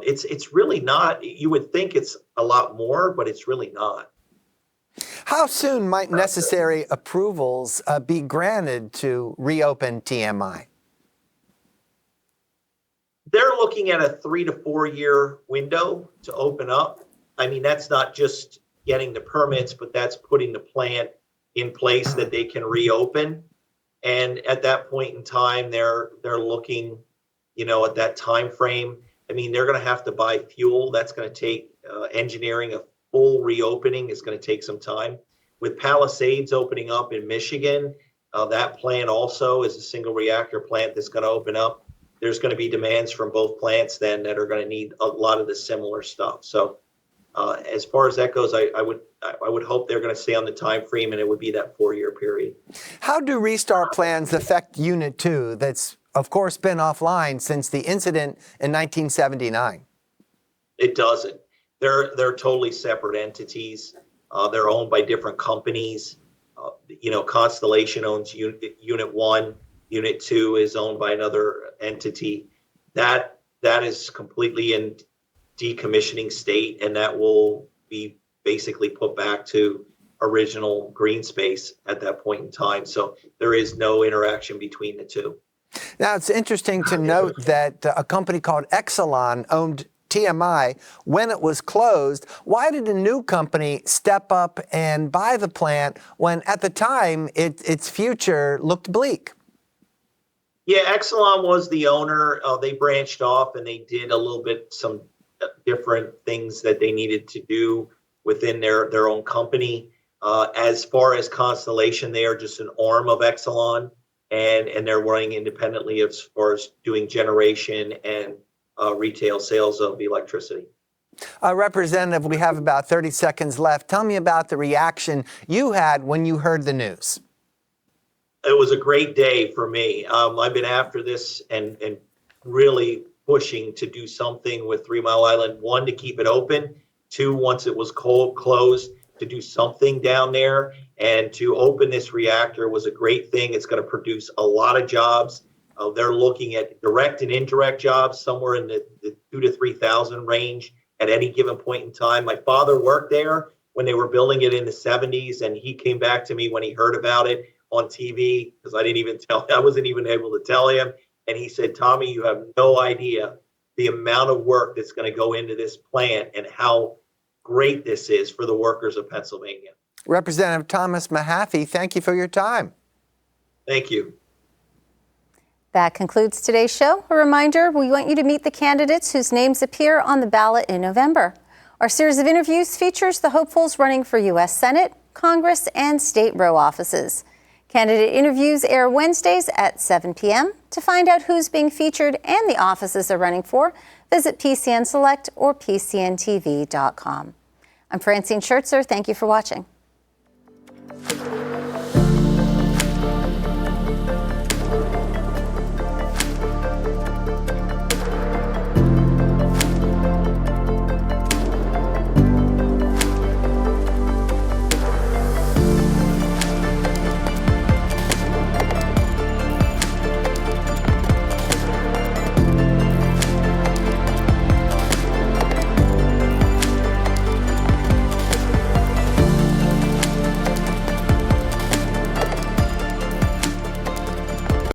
Speaker 6: It's really not. You would think it's a lot more, but it's really not.
Speaker 5: How soon might necessary approvals be granted to reopen TMI?
Speaker 6: They're looking at a 3 to 4 year window to open up. I mean, that's not just getting the permits, but that's putting the plant in place that they can reopen. And at that point in time, they're looking, at that time frame. I mean, they're going to have to buy fuel. That's going to take engineering. A full reopening is going to take some time. With Palisades opening up in Michigan, that plant also is a single reactor plant that's going to open up. There's going to be demands from both plants then that are going to need a lot of the similar stuff. So as far as that goes, I would hope they're going to stay on the time frame, and it would be that 4 year period.
Speaker 5: How do restart plans affect Unit 2 that's, of course, been offline since the incident in 1979?
Speaker 6: It doesn't. They're totally separate entities. They're owned by different companies. Constellation owns Unit 1. Unit 2 is owned by another entity. That is completely in decommissioning state, and that will be basically put back to original green space at that point in time. So there is no interaction between the two.
Speaker 5: Now, it's interesting to note that a company called Exelon owned TMI when it was closed. Why did a new company step up and buy the plant when at the time its future looked bleak?
Speaker 6: Yeah, Exelon was the owner. They branched off and they did a little bit, some different things that they needed to do within their own company. As far as Constellation, they are just an arm of Exelon, and they're running independently as far as doing generation and retail sales of electricity.
Speaker 5: Representative, we have about 30 seconds left. Tell me about the reaction you had when you heard the news.
Speaker 6: It was a great day for me. I've been after this and really pushing to do something with 3 Mile Island. One, to keep it open. Two, once it was closed, to do something down there. And to open this reactor was a great thing. It's going to produce a lot of jobs. They're looking at direct and indirect jobs somewhere in the 2,000 to 3,000 range at any given point in time. My father worked there when they were building it in the 70s, and he came back to me when he heard about it on TV, because I wasn't even able to tell him. And he said, Tommy, you have no idea the amount of work that's going to go into this plant and how great this is for the workers of Pennsylvania.
Speaker 5: Representative Thomas Mahaffey, thank you for your time.
Speaker 6: Thank you.
Speaker 1: That concludes today's show. A reminder, we want you to meet the candidates whose names appear on the ballot in November. Our series of interviews features the hopefuls running for U.S. Senate, Congress, and state row offices. Candidate interviews air Wednesdays at 7 p.m. To find out who's being featured and the offices they're running for, visit PCN Select or PCNTV.com. I'm Francine Schertzer. Thank you for watching.